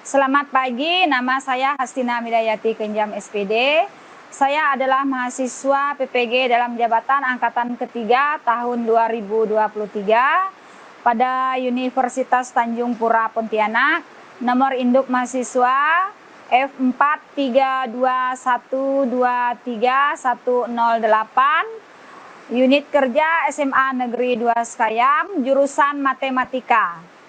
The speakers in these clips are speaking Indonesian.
Selamat pagi, nama saya Hastina Midayati Kenjam SPD. Saya adalah mahasiswa PPG dalam jabatan angkatan ketiga tahun 2023 pada Universitas Tanjung Pura Pontianak. Nomor induk mahasiswa F432123108, unit kerja SMA Negeri 2 Sekayam, jurusan Matematika.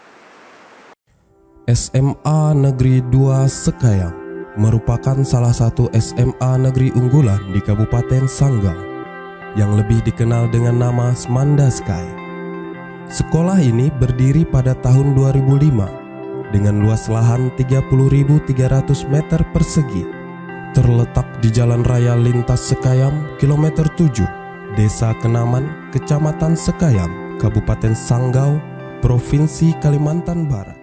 SMA Negeri 2 Sekayam merupakan salah satu SMA negeri unggulan di Kabupaten Sanggau yang lebih dikenal dengan nama Smanda Sky. Sekolah ini berdiri pada tahun 2005 dengan luas lahan 30.300 meter persegi, terletak di Jalan Raya Lintas Sekayam, kilometer 7, Desa Kenaman, Kecamatan Sekayam, Kabupaten Sanggau, Provinsi Kalimantan Barat.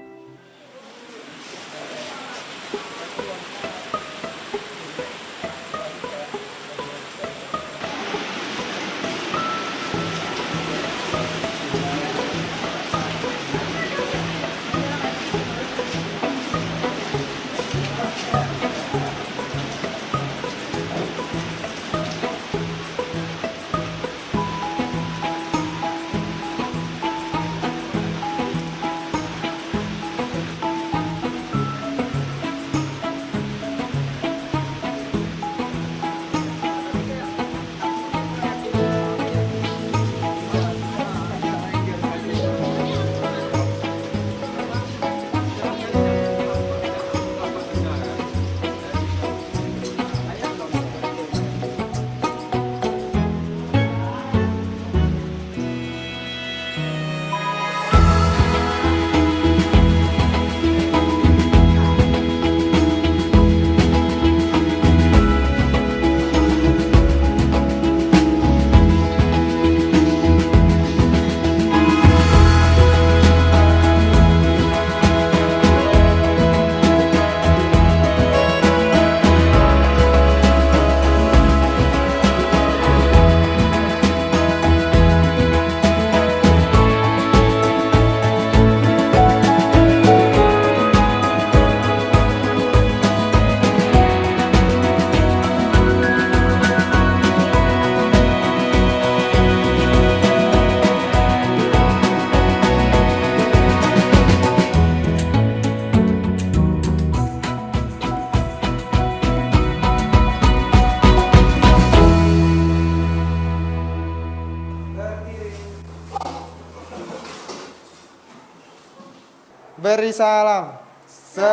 Beri salam. Selamat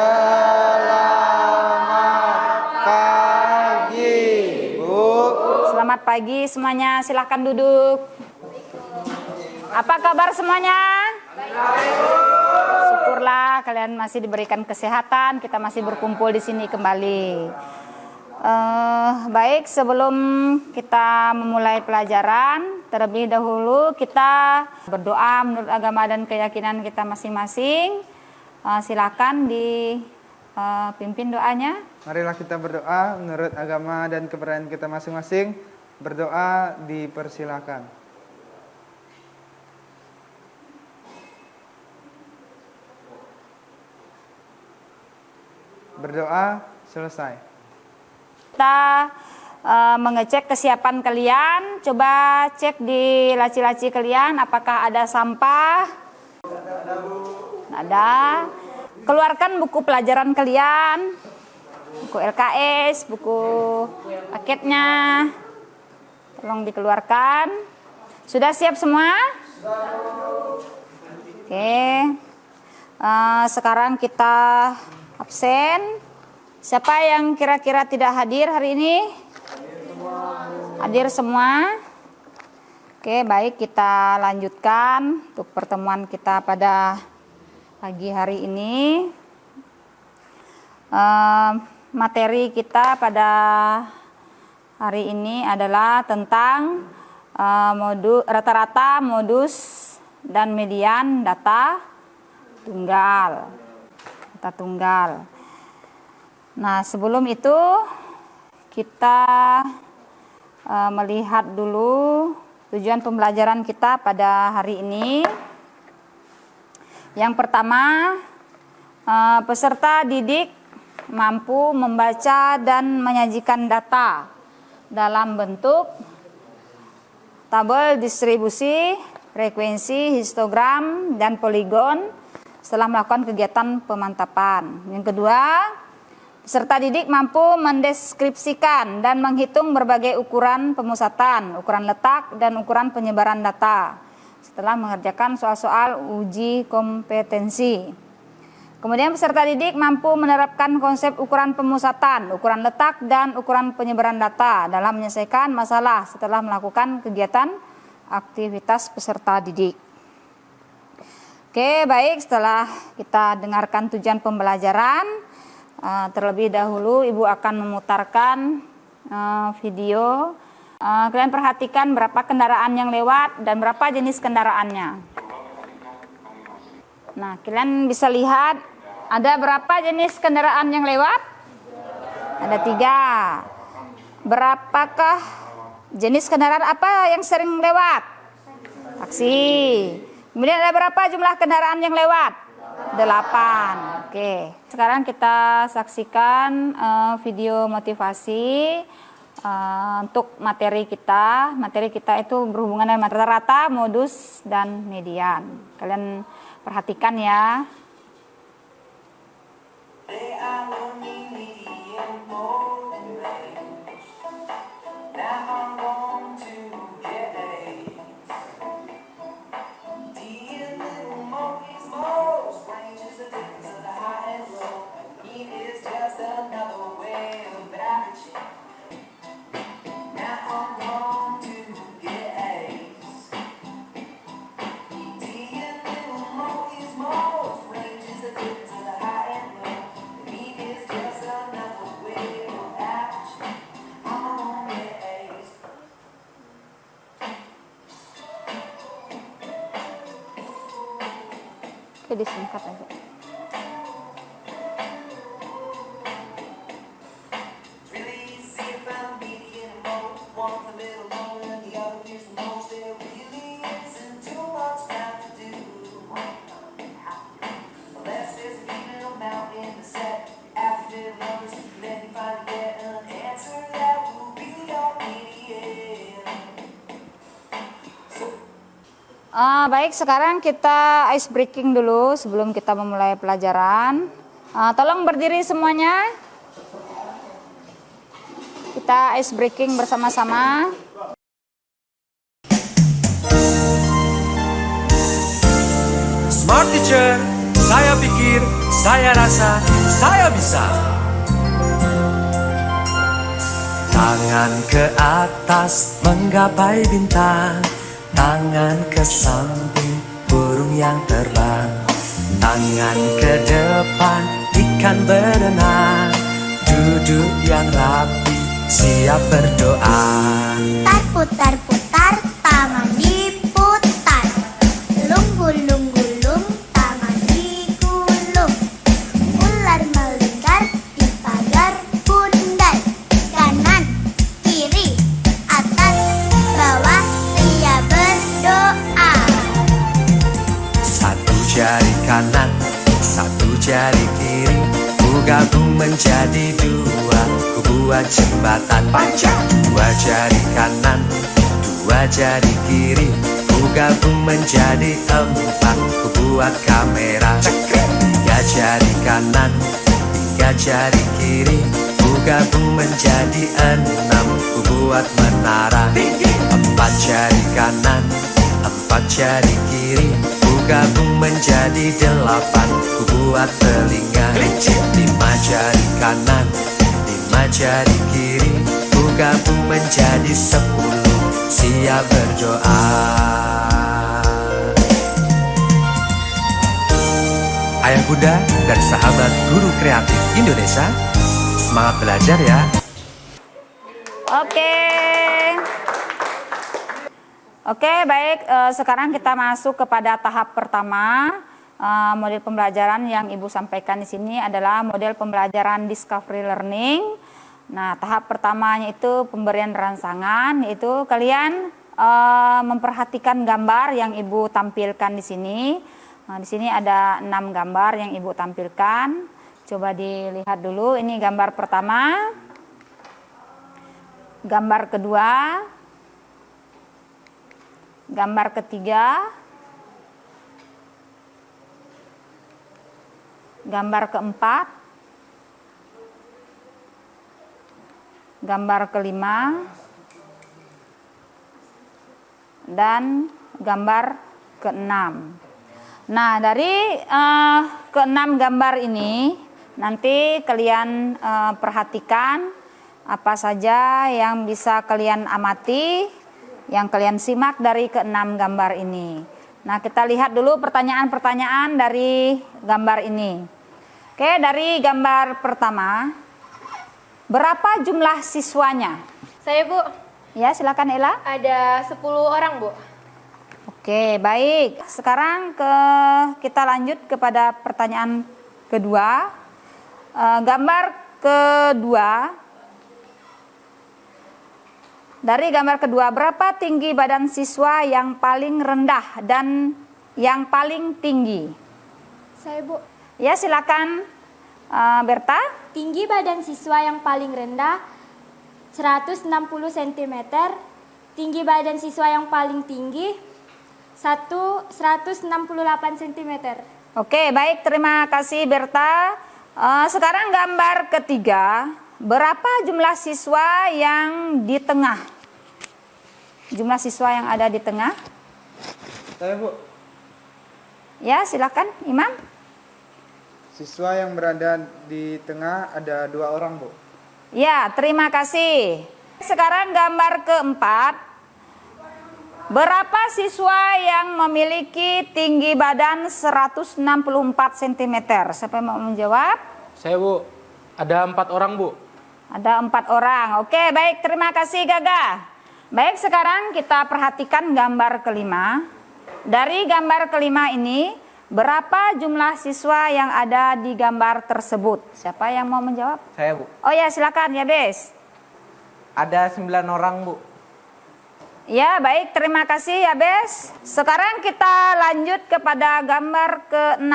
pagi, Bu. Selamat pagi semuanya, silahkan duduk. Apa kabar semuanya? Syukurlah kalian masih diberikan kesehatan, kita masih berkumpul di sini kembali. Baik, sebelum kita memulai pelajaran, terlebih dahulu kita berdoa menurut agama dan keyakinan kita masing-masing. Silakan dipimpin doanya. Marilah kita berdoa menurut agama dan kepercayaan kita masing-masing. Berdoa dipersilakan. Berdoa selesai. Kita mengecek kesiapan kalian. Coba cek di laci-laci kalian apakah ada sampah. Ada. Keluarkan buku pelajaran kalian, buku LKS, buku paketnya, tolong dikeluarkan. Sudah siap semua? Oke. Sekarang kita absen. Siapa yang kira-kira tidak hadir hari ini? Hadir semua. Oke, baik, kita lanjutkan untuk pertemuan kita pada pagi hari ini. Materi kita pada hari ini adalah tentang rata-rata modus dan median data tunggal. Nah, sebelum itu kita melihat dulu tujuan pembelajaran kita pada hari ini. Yang pertama, Peserta didik mampu membaca dan menyajikan data dalam bentuk tabel distribusi, frekuensi, histogram, dan poligon setelah melakukan kegiatan pemantapan. Yang kedua, peserta didik mampu mendeskripsikan dan menghitung berbagai ukuran pemusatan, ukuran letak, dan ukuran penyebaran data setelah mengerjakan soal-soal uji kompetensi. Kemudian peserta didik mampu menerapkan konsep ukuran pemusatan, ukuran letak, dan ukuran penyebaran data dalam menyelesaikan masalah setelah melakukan kegiatan aktivitas peserta didik. Oke, baik, setelah kita dengarkan tujuan pembelajaran, terlebih dahulu Ibu akan memutarkan video. Kalian perhatikan berapa kendaraan yang lewat dan berapa jenis kendaraannya. Nah, kalian bisa lihat ada berapa jenis kendaraan yang lewat? Ada 3. Berapakah jenis kendaraan apa yang sering lewat? Taksi. Kemudian ada berapa jumlah kendaraan yang lewat? 8. Oke. Sekarang kita saksikan video motivasi untuk materi kita. Materi kita itu berhubungan dengan rata-rata, modus, dan median. Kalian perhatikan ya. They are only medium motivations. Now I'm going to get A's. D and little mo is most. Range is the difference of the high and low. Mean is just another way of averaging. Now I'm going to get A's. D and little mo is most. Range is the difference of the high and low. Oke, disingkat aja. Baik, sekarang kita ice breaking dulu sebelum kita memulai pelajaran. Tolong berdiri semuanya. Kita ice breaking bersama-sama. Smart teacher, saya pikir, saya rasa, saya bisa. Tangan ke atas menggapai bintang. Tangan ke samping, burung yang terbang. Tangan ke depan, ikan berenang. Duduk yang rapi, siap berdoa. Putar-putar, tangan diputar. Gulung-gulung, tangan digulung. Ular melingkar di pagar bundar. Kanan, kiri, atas, bawah, siap berdoa. Satu jari kanan, satu jari kiri, ku gabung menjadi 2. Ku buat jembatan panjang. 2 jari kanan, 2 jari kiri, ku gabung menjadi 4. Ku buat kamera. 3 jari kanan, 3 jari kiri, ku gabung menjadi 6. Ku buat menara. 4 jari kanan, 4 jari kiri, ku gabung menjadi 8. Ku buat telinga. 5 jari kanan, 5 jari kiri, ku gabung menjadi 10. Siap berdoa. Ayah Bunda dan sahabat guru kreatif Indonesia, semangat belajar ya. Oke, baik. Sekarang kita masuk kepada tahap pertama. Model pembelajaran yang Ibu sampaikan di sini adalah model pembelajaran discovery learning. Nah, tahap pertamanya itu pemberian rangsangan, yaitu kalian memperhatikan gambar yang Ibu tampilkan di sini. Nah, di sini ada 6 gambar yang Ibu tampilkan. Coba dilihat dulu. Ini gambar pertama, gambar kedua, gambar ketiga, gambar keempat, gambar kelima, dan gambar keenam. Nah, dari keenam gambar ini nanti kalian perhatikan apa saja yang bisa kalian amati, yang kalian simak dari keenam gambar ini. Nah, kita lihat dulu pertanyaan-pertanyaan dari gambar ini. Oke, dari gambar pertama, berapa jumlah siswanya? Saya, Bu. Ya, silakan Ella. Ada 10 orang, Bu. Oke, baik. Sekarang kita lanjut kepada pertanyaan kedua. Gambar kedua. Dari gambar kedua, berapa tinggi badan siswa yang paling rendah dan yang paling tinggi? Saya, Bu. Ya, silakan Berta. Tinggi badan siswa yang paling rendah 160 cm. Tinggi badan siswa yang paling tinggi 168 cm. Oke, baik, terima kasih Berta. Sekarang gambar ketiga, berapa jumlah siswa yang di tengah? Jumlah siswa yang ada di tengah? Saya, Bu. Ya, silakan Imam. Siswa yang berada di tengah ada 2 orang, Bu. Ya, terima kasih. Sekarang gambar keempat, berapa siswa yang memiliki tinggi badan 164 cm? Siapa yang mau menjawab? Saya, Bu. Ada 4 orang, Bu. Ada 4 orang. Oke, baik, terima kasih Gaga. Baik, sekarang kita perhatikan gambar kelima. Dari gambar kelima ini, berapa jumlah siswa yang ada di gambar tersebut? Siapa yang mau menjawab? Saya, Bu. Oh ya, silakan ya, Bes. Ada 9 orang, Bu. Ya, baik, terima kasih ya, Bes. Sekarang kita lanjut kepada gambar ke-6.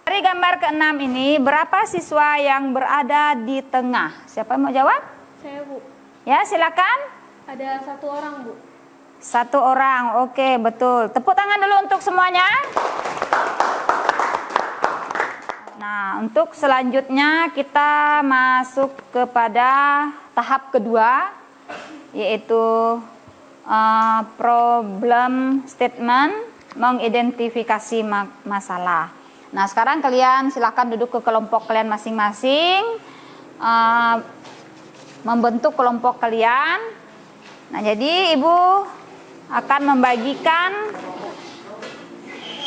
Dari gambar ke-6 ini, berapa siswa yang berada di tengah? Siapa yang mau jawab? Saya, Bu. Ya, silakan. Ada 1 orang, Bu. 1 orang, oke, betul. Tepuk tangan dulu untuk semuanya. Nah, untuk selanjutnya kita masuk kepada tahap kedua, yaitu problem statement, mengidentifikasi masalah. Nah, sekarang kalian silakan duduk ke kelompok kalian masing-masing, membentuk kelompok kalian. Nah, jadi Ibu akan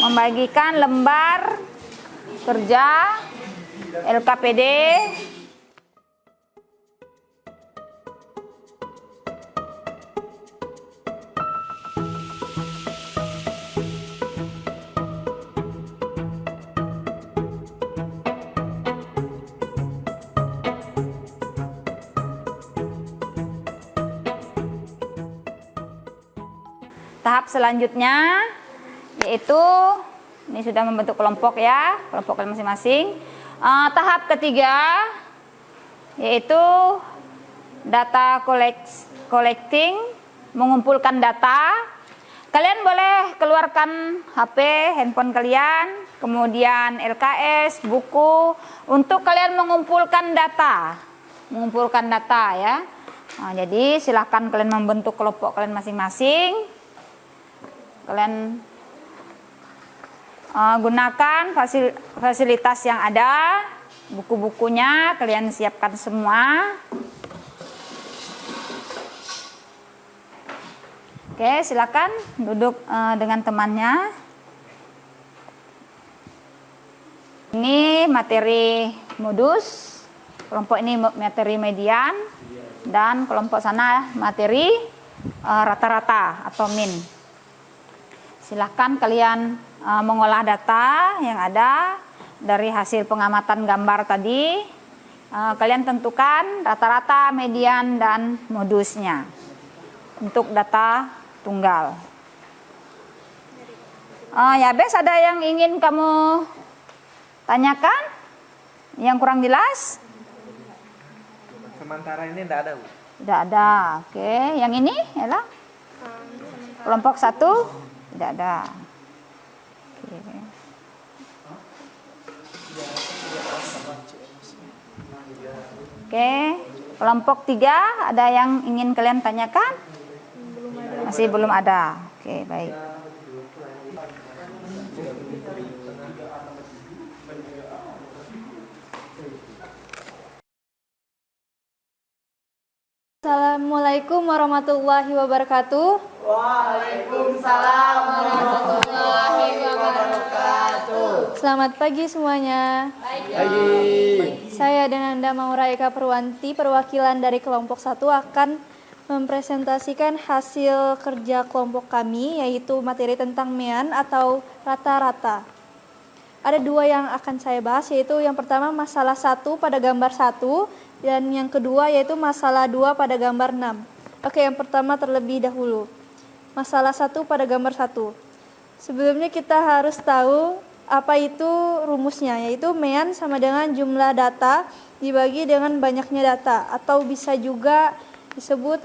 membagikan lembar kerja LKPD tahap selanjutnya, yaitu ini sudah membentuk kelompok ya, kelompok kalian masing-masing. Tahap ketiga, yaitu data collecting, mengumpulkan data. Kalian boleh keluarkan HP, handphone kalian, kemudian LKS, buku, untuk kalian mengumpulkan data ya. Nah, jadi silahkan kalian membentuk kelompok kalian masing-masing. Kalian gunakan fasilitas yang ada, buku-bukunya kalian siapkan semua. Oke, silakan duduk dengan temannya. Ini materi modus, kelompok ini materi median, dan kelompok sana materi rata-rata atau min. Silahkan kalian mengolah data yang ada dari hasil pengamatan gambar tadi. Kalian tentukan rata-rata, median, dan modusnya untuk data tunggal. Yabes, ada yang ingin kamu tanyakan? Yang kurang jelas? Sementara ini tidak ada, Bu. Tidak ada. Oke, yang ini, Ella? Kelompok 1? Tidak ada. Oke. Oke, kelompok 3, ada yang ingin kalian tanyakan? Masih belum ada. Oke, baik. Assalamualaikum warahmatullahi wabarakatuh. Waalaikumsalam warahmatullahi wabarakatuh. Selamat pagi semuanya. Pagi. Saya Denanda Maura Eka Perwanti, perwakilan dari kelompok 1 akan mempresentasikan hasil kerja kelompok kami, yaitu materi tentang mean atau rata-rata. Ada 2 yang akan saya bahas, yaitu yang pertama masalah 1 pada gambar 1 dan yang kedua yaitu masalah 2 pada gambar 6. Oke, yang pertama terlebih dahulu. Masalah 1 pada gambar 1. Sebelumnya kita harus tahu apa itu rumusnya, yaitu mean sama dengan jumlah data dibagi dengan banyaknya data, atau bisa juga disebut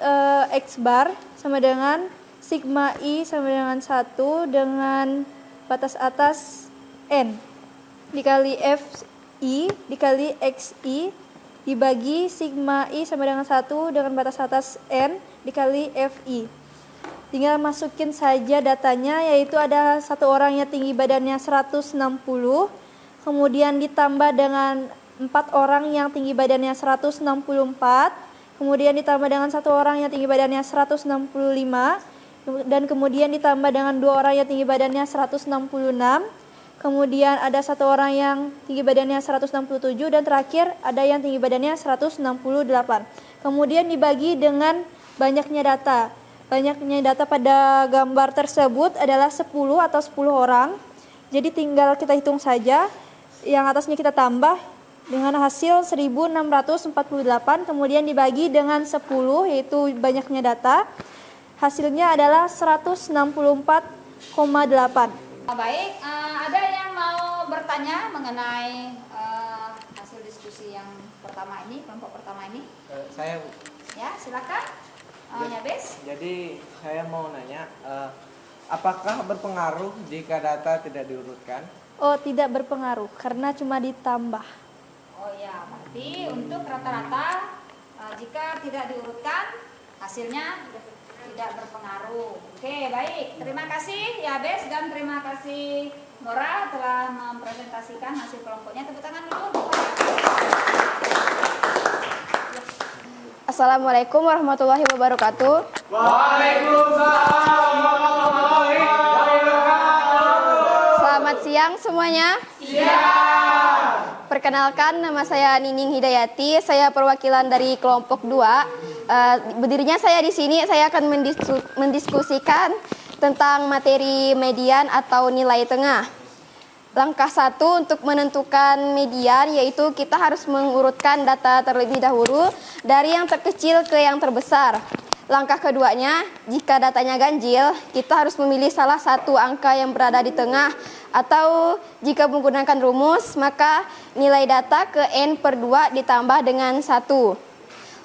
X bar sama dengan sigma I sama dengan 1 dengan batas atas N dikali FI dikali XI dibagi sigma I sama dengan 1 dengan batas atas N dikali FI. Tinggal masukin saja datanya, yaitu ada satu orang yang tinggi badannya 160, kemudian ditambah dengan 4 orang yang tinggi badannya 164, kemudian ditambah dengan 1 orang yang tinggi badannya 165, dan kemudian ditambah dengan 2 orang yang tinggi badannya 166, kemudian ada 1 orang yang tinggi badannya 167, dan terakhir ada yang tinggi badannya 168. Kemudian dibagi dengan banyaknya data. Banyaknya data pada gambar tersebut adalah 10 atau 10 orang. Jadi tinggal kita hitung saja. Yang atasnya kita tambah dengan hasil 1648, kemudian dibagi dengan 10, yaitu banyaknya data. Hasilnya adalah 164,8. Baik, ada yang mau bertanya mengenai hasil diskusi yang pertama ini, kelompok pertama ini? Saya, Bu. Ya, silakan. Yabes. Jadi saya mau nanya, apakah berpengaruh jika data tidak diurutkan? Oh, tidak berpengaruh karena cuma ditambah. Oh ya, berarti untuk rata-rata jika tidak diurutkan hasilnya tidak berpengaruh. Oke, baik. Terima kasih Yabes dan terima kasih Nora telah mempresentasikan hasil kelompoknya. Tepuk tangan dulu. Assalamualaikum warahmatullahi wabarakatuh. Waalaikumsalam warahmatullahi wabarakatuh. Selamat siang semuanya. Siang. Perkenalkan, nama saya Nining Hidayati. Saya perwakilan dari kelompok 2. Berdirinya saya di sini, saya akan mendiskusikan tentang materi median atau nilai tengah. Langkah 1 untuk menentukan median, yaitu kita harus mengurutkan data terlebih dahulu dari yang terkecil ke yang terbesar. Langkah keduanya, jika datanya ganjil, kita harus memilih salah satu angka yang berada di tengah, atau jika menggunakan rumus, maka nilai data ke N/2 ditambah dengan 1.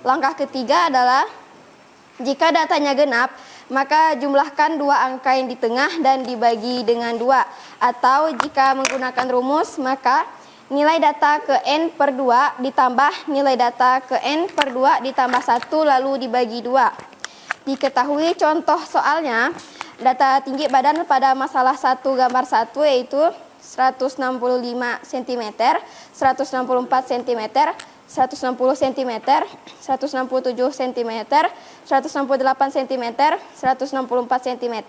Langkah ketiga adalah jika datanya genap, maka jumlahkan 2 angka yang di tengah dan dibagi dengan 2. Atau jika menggunakan rumus, maka nilai data ke N/2 ditambah nilai data ke N/2 ditambah 1 lalu dibagi 2. Diketahui contoh soalnya, data tinggi badan pada masalah 1 gambar 1 yaitu 165 cm, 164 cm, 160 cm, 167 cm, 168 cm, 164 cm,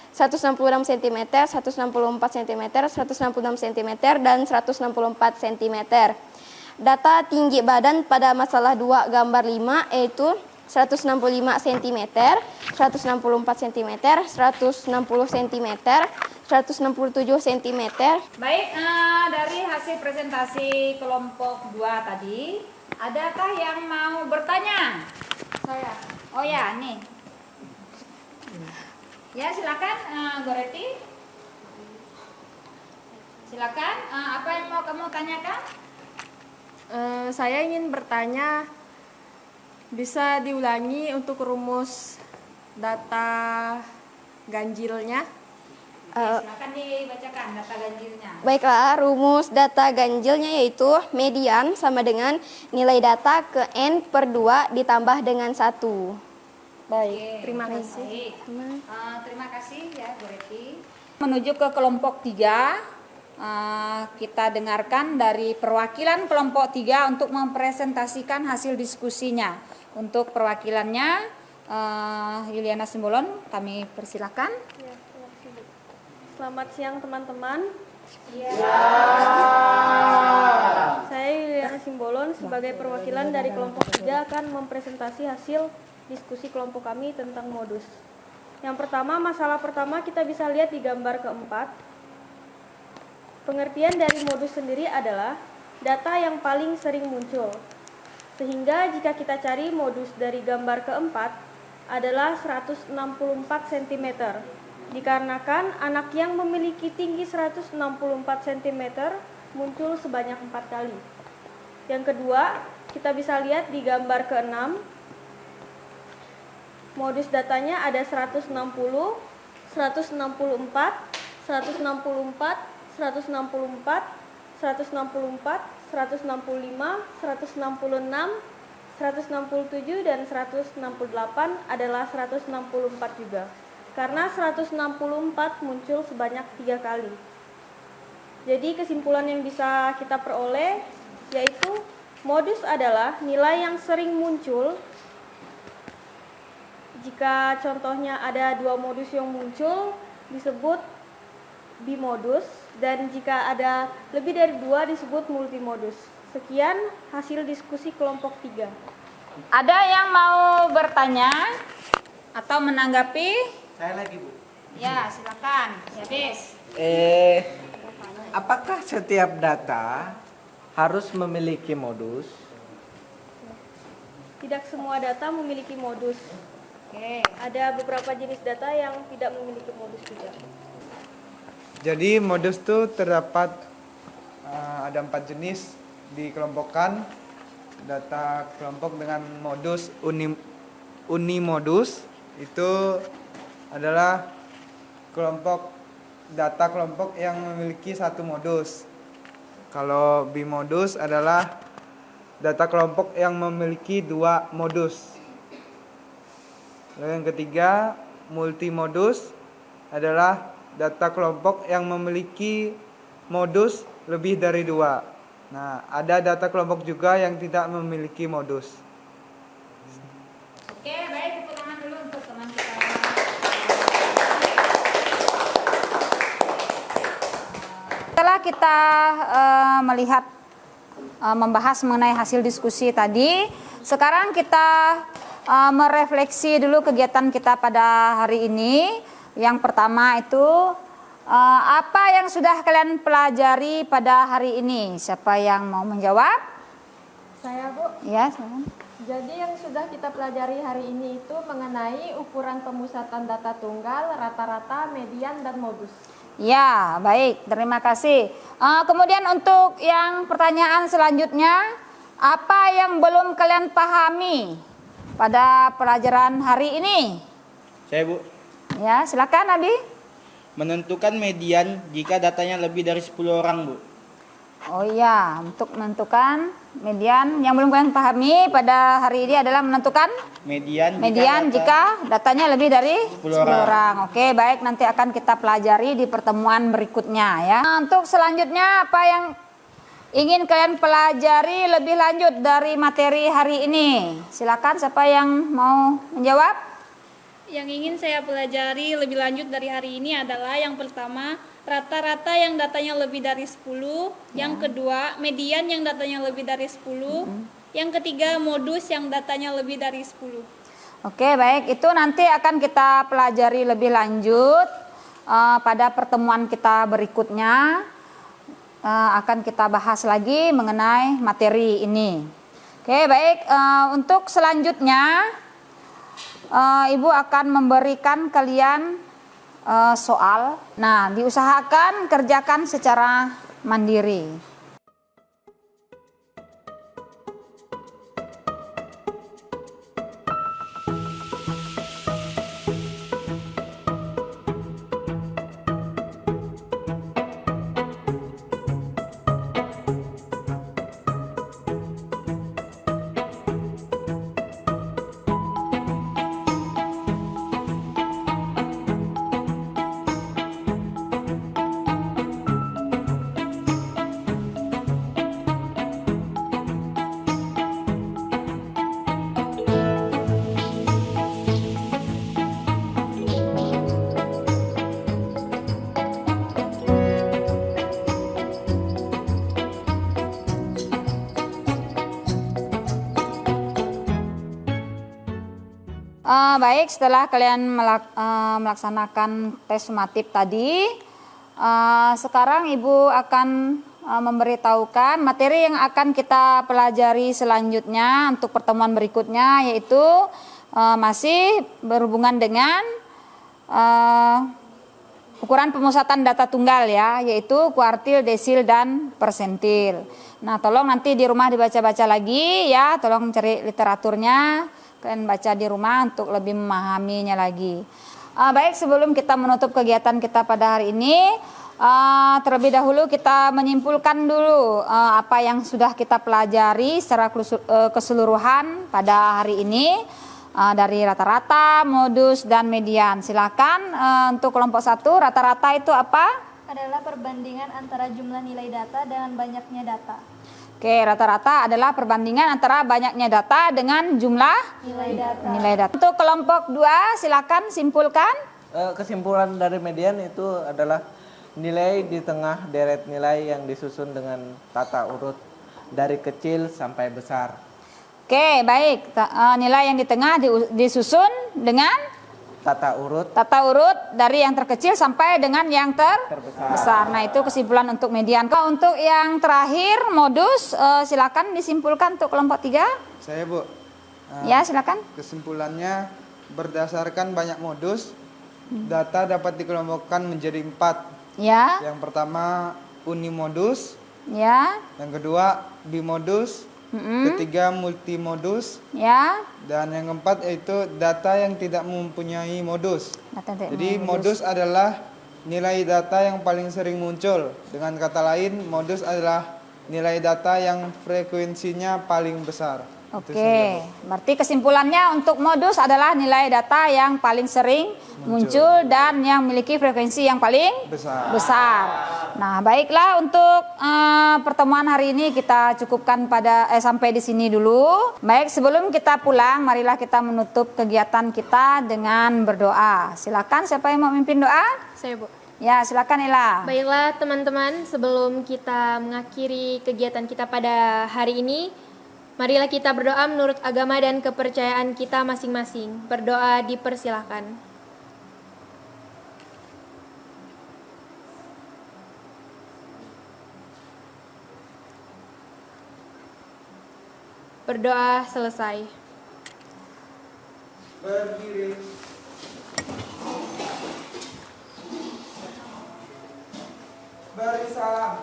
166 cm, 164 cm, 166 cm, dan 164 cm. Data tinggi badan pada masalah 2 gambar 5 yaitu 165 cm, 164 cm, 160 cm, 167 cm. Baik, dari hasil presentasi kelompok 2 tadi, adakah yang mau bertanya? Saya. Oh ya, nih. Ya, silakan, Goreti. Silakan, apa yang mau kamu tanyakan? Saya ingin bertanya, bisa diulangi untuk rumus data ganjilnya? Silakan dibacakan data ganjilnya. Baiklah, rumus data ganjilnya yaitu median sama dengan nilai data ke N per 2 ditambah dengan 1. Baik, terima kasih. Baik. Terima kasih ya Bu Reti. Menuju ke kelompok 3, kita dengarkan dari perwakilan kelompok 3 untuk mempresentasikan hasil diskusinya. Untuk perwakilannya Yuliana Simbolon, kami persilakan. Selamat siang teman-teman. Saya Yuliana Simbolon sebagai perwakilan dari kelompok 3 akan mempresentasi hasil diskusi kelompok kami tentang modus. Yang pertama, masalah pertama kita bisa lihat di gambar keempat. Pengertian dari modus sendiri adalah data yang paling sering muncul. Sehingga jika kita cari modus dari gambar keempat adalah 164 cm. Dikarenakan anak yang memiliki tinggi 164 cm muncul sebanyak 4 kali. Yang kedua, kita bisa lihat di gambar ke-6. Modus datanya ada 160, 164, 164, 164, 164, 165, 166, 167 dan 168 adalah 164 juga. Karena 164 muncul sebanyak 3 kali. Jadi kesimpulan yang bisa kita peroleh yaitu modus adalah nilai yang sering muncul. Jika contohnya ada 2 modus yang muncul disebut bimodus, dan jika ada lebih dari 2 disebut multimodus. Sekian hasil diskusi kelompok 3. Ada yang mau bertanya atau menanggapi? Saya lagi, Bu. Ya, silakan. Ya, Des. Apakah setiap data harus memiliki modus? Tidak semua data memiliki modus. Oke. Ada beberapa jenis data yang tidak memiliki modus juga. Jadi modus itu terdapat ada 4 jenis dikelompokkan. Data kelompok dengan modus unimodus itu adalah data kelompok yang memiliki 1 modus. Kalau bimodus adalah data kelompok yang memiliki 2 modus. Lalu yang ketiga, multimodus adalah data kelompok yang memiliki modus lebih dari 2. Nah, ada data kelompok juga yang tidak memiliki modus. Oke, baik, tepuk tangan dulu untuk teman kita. Setelah kita melihat membahas mengenai hasil diskusi tadi, sekarang kita merefleksi dulu kegiatan kita pada hari ini. Yang pertama itu apa yang sudah kalian pelajari pada hari ini? Siapa yang mau menjawab? Saya, Bu. Ya, silakan. Jadi yang sudah kita pelajari hari ini itu mengenai ukuran pemusatan data tunggal, rata-rata, median, dan modus. Ya, baik. Terima kasih. Kemudian untuk yang pertanyaan selanjutnya, apa yang belum kalian pahami pada pelajaran hari ini? Saya, Bu. Ya, silakan Abi. Menentukan median jika datanya lebih dari 10 orang, Bu. Oh iya, untuk menentukan median yang belum kalian pahami pada hari ini adalah menentukan Median jika datanya lebih dari 10 orang. orang. Oke, baik, nanti akan kita pelajari di pertemuan berikutnya ya. Nah, untuk selanjutnya apa yang ingin kalian pelajari lebih lanjut dari materi hari ini? Silakan, siapa yang mau menjawab? Yang ingin saya pelajari lebih lanjut dari hari ini adalah yang pertama, rata-rata yang datanya lebih dari 10, yang kedua, median yang datanya lebih dari 10, yang ketiga, modus yang datanya lebih dari 10. Oke, baik, itu nanti akan kita pelajari lebih lanjut pada pertemuan kita berikutnya. Akan kita bahas lagi mengenai materi ini. Oke, baik, untuk selanjutnya Ibu akan memberikan kalian soal. Nah, diusahakan kerjakan secara mandiri. Baik, setelah kalian melaksanakan tes sumatif tadi, sekarang Ibu akan memberitahukan materi yang akan kita pelajari selanjutnya untuk pertemuan berikutnya, yaitu masih berhubungan dengan ukuran pemusatan data tunggal ya, yaitu kuartil, desil, dan persentil. Nah, tolong nanti di rumah dibaca-baca lagi ya, tolong cari literaturnya. Kalian baca di rumah untuk lebih memahaminya lagi. Baik, sebelum kita menutup kegiatan kita pada hari ini, terlebih dahulu kita menyimpulkan dulu apa yang sudah kita pelajari secara keseluruhan pada hari ini dari rata-rata, modus, dan median. Silakan untuk kelompok 1, rata-rata itu apa? Adalah perbandingan antara jumlah nilai data dengan banyaknya data. Oke, rata-rata adalah perbandingan antara banyaknya data dengan jumlah nilai data. Untuk kelompok 2, silakan simpulkan. Kesimpulan dari median itu adalah nilai di tengah deret nilai yang disusun dengan tata urut dari kecil sampai besar. Oke, baik. Nilai yang di tengah disusun dengan tata urut dari yang terkecil sampai dengan yang terbesar. Nah, itu kesimpulan untuk median. Untuk yang terakhir, modus, silakan disimpulkan untuk kelompok 3. Saya, Bu. Ya, silakan. Kesimpulannya, berdasarkan banyak modus, data dapat dikelompokkan menjadi 4. Ya. Yang pertama, unimodus. Ya. Yang kedua, bimodus. Ketiga, multimodus. Ya. Dan yang keempat yaitu data yang tidak mempunyai modus. Jadi modus adalah nilai data yang paling sering muncul. Dengan kata lain, modus adalah nilai data yang frekuensinya paling besar. Oke, berarti kesimpulannya untuk modus adalah nilai data yang paling sering muncul dan yang memiliki frekuensi yang paling besar. Nah, baiklah, untuk pertemuan hari ini kita cukupkan sampai di sini dulu. Baik, sebelum kita pulang, marilah kita menutup kegiatan kita dengan berdoa. Silakan, siapa yang mau memimpin doa? Saya, Bu. Ya, silakan Ila. Baiklah teman-teman, sebelum kita mengakhiri kegiatan kita pada hari ini, marilah kita berdoa menurut agama dan kepercayaan kita masing-masing. Berdoa dipersilahkan. Berdoa selesai. Berdiri. Beri salam.